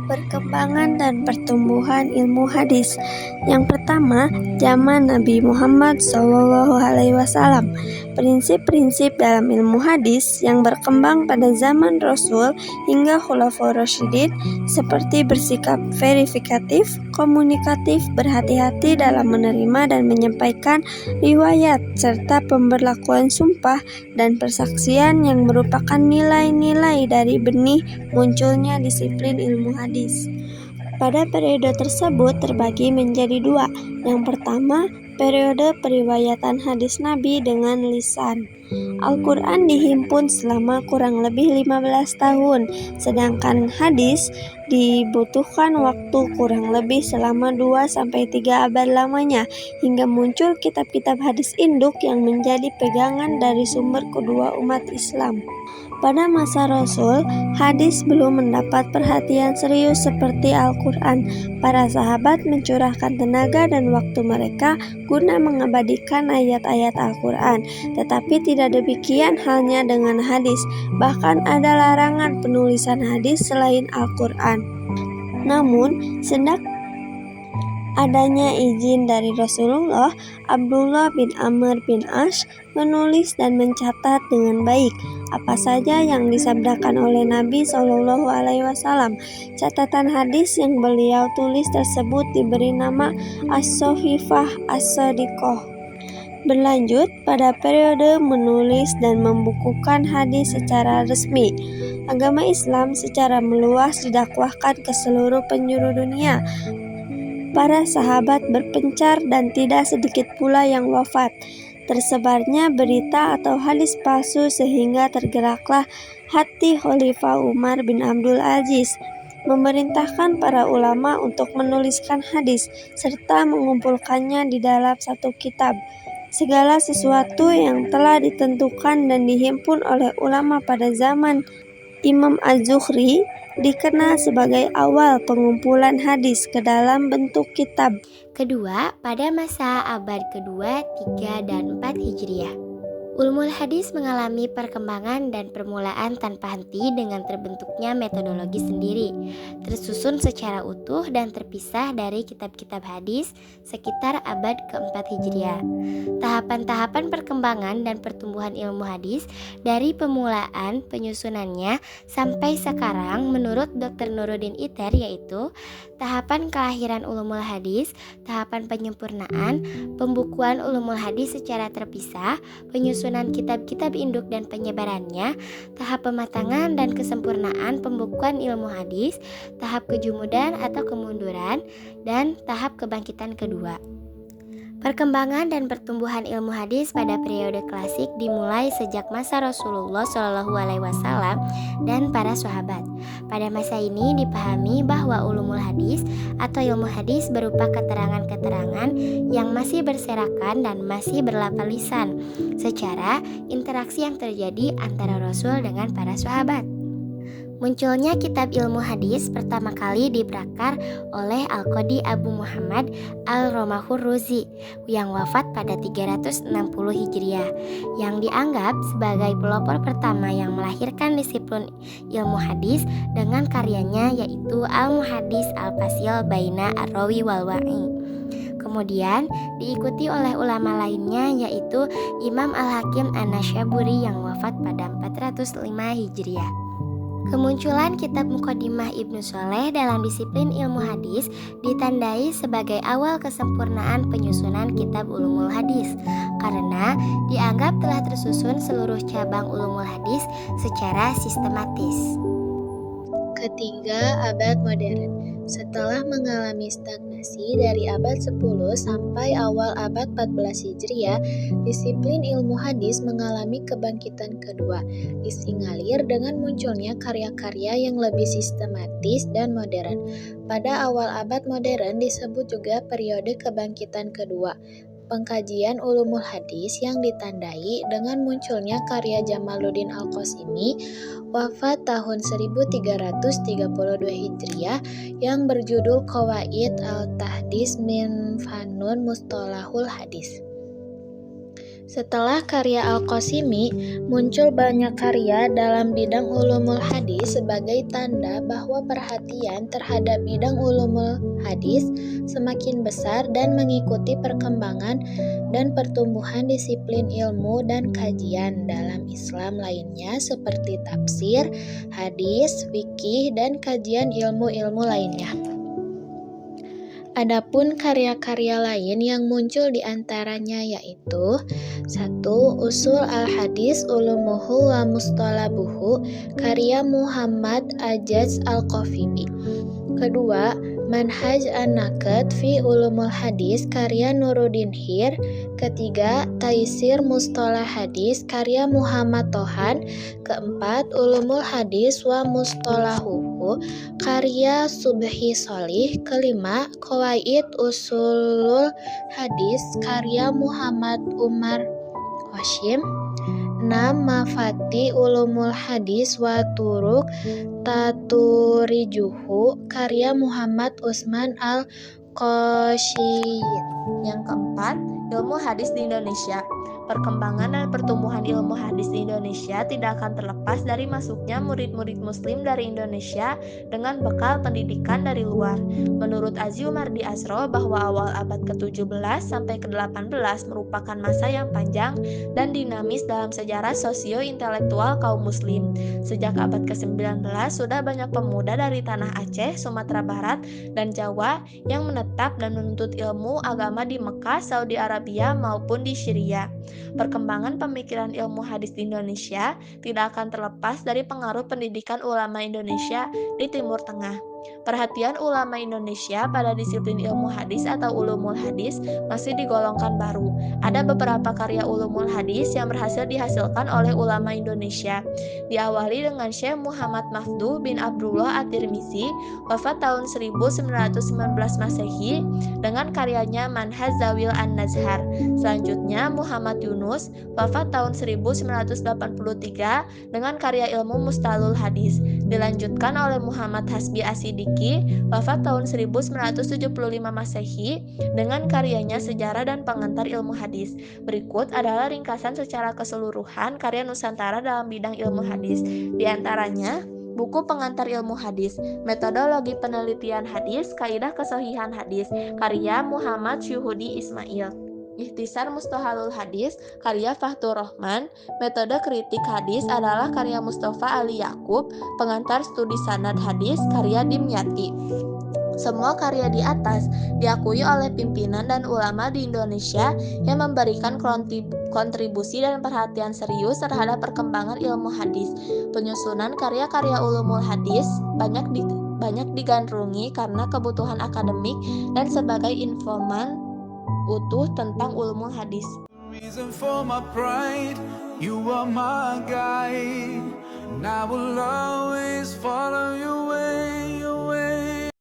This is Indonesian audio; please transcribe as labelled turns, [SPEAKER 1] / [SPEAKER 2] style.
[SPEAKER 1] Perkembangan dan pertumbuhan ilmu hadis. Yang pertama, zaman Nabi Muhammad SAW. Prinsip-prinsip dalam ilmu hadis yang berkembang pada zaman Rasul hingga Khulafaur Rasyidin seperti bersikap verifikatif, komunikatif, berhati-hati dalam menerima dan menyampaikan riwayat, serta pemberlakuan sumpah dan persaksian yang merupakan nilai-nilai dari benih munculnya disiplin ilmu hadis. Pada periode tersebut terbagi menjadi dua. Yang pertama, periode periwayatan hadis Nabi dengan lisan. Al-Quran dihimpun selama kurang lebih 15 tahun, sedangkan hadis dibutuhkan waktu kurang lebih selama 2-3 abad lamanya, hingga muncul kitab-kitab hadis induk yang menjadi pegangan dari sumber kedua umat Islam. Pada masa Rasul, hadis belum mendapat perhatian serius seperti Al-Quran. Para sahabat mencurahkan tenaga dan waktu mereka guna mengabadikan ayat-ayat Al-Quran. Tetapi tidak demikian halnya dengan hadis. Bahkan ada larangan penulisan hadis selain Al-Quran. Namun, sendak adanya izin dari Rasulullah, Abdullah bin Amr bin As menulis dan mencatat dengan baik apa saja yang disabdakan oleh Nabi SAW. Catatan hadis yang beliau tulis tersebut diberi nama As-Sohifah As-Sadiqoh. Berlanjut pada periode menulis dan membukukan hadis secara resmi. Agama Islam secara meluas didakwahkan ke seluruh penjuru dunia. Para sahabat berpencar dan tidak sedikit pula yang wafat. Tersebarnya berita atau hadis palsu sehingga tergeraklah hati Khalifah Umar bin Abdul Aziz, memerintahkan para ulama untuk menuliskan hadis serta mengumpulkannya di dalam satu kitab. Segala sesuatu yang telah ditentukan dan dihimpun oleh ulama pada zaman Imam Az-Zuhri dikenal sebagai awal pengumpulan hadis ke dalam bentuk kitab.
[SPEAKER 2] Kedua, pada masa abad kedua, 3, dan 4 Hijriah. Ulumul hadis mengalami perkembangan dan permulaan tanpa henti dengan terbentuknya metodologi sendiri, tersusun secara utuh dan terpisah dari kitab-kitab hadis sekitar abad keempat Hijriah. Tahapan-tahapan perkembangan dan pertumbuhan ilmu hadis dari permulaan penyusunannya sampai sekarang menurut Dr. Nuruddin Iter yaitu tahapan kelahiran ulumul hadis, tahapan penyempurnaan, pembukuan ulumul hadis secara terpisah, penyusunan kitab-kitab induk dan penyebarannya, tahap pematangan dan kesempurnaan pembukuan ilmu hadis, tahap kejumudan atau kemunduran, dan tahap kebangkitan kedua. Perkembangan dan pertumbuhan ilmu hadis pada periode klasik dimulai sejak masa Rasulullah SAW dan para sahabat. Pada masa ini dipahami bahwa ulumul hadis atau ilmu hadis berupa keterangan-keterangan yang masih berserakan dan masih berlafal lisan secara interaksi yang terjadi antara Rasul dengan para sahabat. Munculnya kitab ilmu hadis pertama kali diprakar oleh Al-Qadi Abu Muhammad Al-Romahur Ruzi yang wafat pada 360 Hijriah, yang dianggap sebagai pelopor pertama yang melahirkan disiplin ilmu hadis dengan karyanya yaitu Al-Muhaddis Al-Fasil Baina Ar-Rawi wal-Wa'i. Kemudian diikuti oleh ulama lainnya yaitu Imam Al-Hakim An-Nasyaburi yang wafat pada 405 Hijriah. Kemunculan kitab Muqaddimah Ibnu Sholeh dalam disiplin ilmu hadis ditandai sebagai awal kesempurnaan penyusunan kitab ulumul hadis karena dianggap telah tersusun seluruh cabang ulumul hadis secara sistematis.
[SPEAKER 3] Ketiga, abad modern. Setelah mengalami stagnasi dari abad 10 sampai awal abad 14 Hijriah, disiplin ilmu hadis mengalami kebangkitan kedua, disinyalir dengan munculnya karya-karya yang lebih sistematis dan modern. Pada awal abad modern disebut juga periode kebangkitan kedua. Pengkajian ulumul hadis yang ditandai dengan munculnya karya Jamaluddin Al-Qasimi wafat tahun 1332 Hijriah yang berjudul Qawaid Al-Tahdits min Fanun Mustalahul Hadis. Setelah karya Al-Qasimi, muncul banyak karya dalam bidang ulumul hadis sebagai tanda bahwa perhatian terhadap bidang ulumul hadis semakin besar dan mengikuti perkembangan dan pertumbuhan disiplin ilmu dan kajian dalam Islam lainnya seperti tafsir, hadis, fikih, dan kajian ilmu-ilmu lainnya. Adapun karya-karya lain yang muncul di antaranya yaitu 1. Usul al-Hadis Ulumuhu wa Mustalabuhu karya Muhammad Ajaz Al-Qafibi. Kedua, Manhaj An-Naqd fi Ulumul Hadis karya Nuruddin Hir. Ketiga, Taisir Mustalah Hadis karya Muhammad Tohan. Keempat, Ulumul Hadis wa Mustalahuhu karya Subhi Sholih. Kelima, Qawaid Usulul Hadis karya Muhammad Umar Hashim. 6. Mafati Ulumul Hadis wa Turuk Taturijuhu karya Muhammad Usman Al-Qasyid.
[SPEAKER 4] Yang keempat, ilmu hadis di Indonesia. Perkembangan dan pertumbuhan ilmu hadis di Indonesia tidak akan terlepas dari masuknya murid-murid muslim dari Indonesia dengan bekal pendidikan dari luar. Menurut Aziumardi Azro bahwa awal abad ke-17 sampai ke-18 merupakan masa yang panjang dan dinamis dalam sejarah sosio-intelektual kaum muslim. Sejak abad ke-19 sudah banyak pemuda dari tanah Aceh, Sumatera Barat, dan Jawa yang menetap dan menuntut ilmu agama di Mekah, Saudi Arabia maupun di Syria. Perkembangan pemikiran ilmu hadis di Indonesia tidak akan terlepas dari pengaruh pendidikan ulama Indonesia di Timur Tengah. Perhatian ulama Indonesia pada disiplin ilmu hadis atau ulumul hadis masih digolongkan baru. Ada beberapa karya ulumul hadis yang berhasil dihasilkan oleh ulama Indonesia. Diawali dengan Syekh Muhammad Mafduh bin Abdullah At-Tirmizi, wafat tahun 1919 Masehi, dengan karyanya Manhaj Zawil An-Nazhar. Selanjutnya Muhammad Yunus, wafat tahun 1983, dengan karya ilmu Mustalul Hadis. Dilanjutkan oleh Muhammad Hasbi As-Siddiqi, wafat tahun 1975 Masehi, dengan karyanya Sejarah dan Pengantar Ilmu Hadis. Berikut adalah ringkasan secara keseluruhan karya Nusantara dalam bidang ilmu hadis. Di antaranya, buku Pengantar Ilmu Hadis, Metodologi Penelitian Hadis, Kaidah Kesahihan Hadis, karya Muhammad Syuhudi Ismail. Ikhtisar Mustahalul Hadis, karya Fahtur Rahman. Metode Kritik Hadis adalah karya Mustafa Ali Yakub. Pengantar Studi Sanad Hadis, karya Dimyati. Semua karya di atas diakui oleh pimpinan dan ulama di Indonesia yang memberikan kontribusi dan perhatian serius terhadap perkembangan ilmu hadis. Penyusunan karya-karya ulumul hadis banyak digandrungi karena kebutuhan akademik dan sebagai informan utuh tentang ulumul hadis.
[SPEAKER 5] Reason for my pride, you are my guide, and I will always follow you.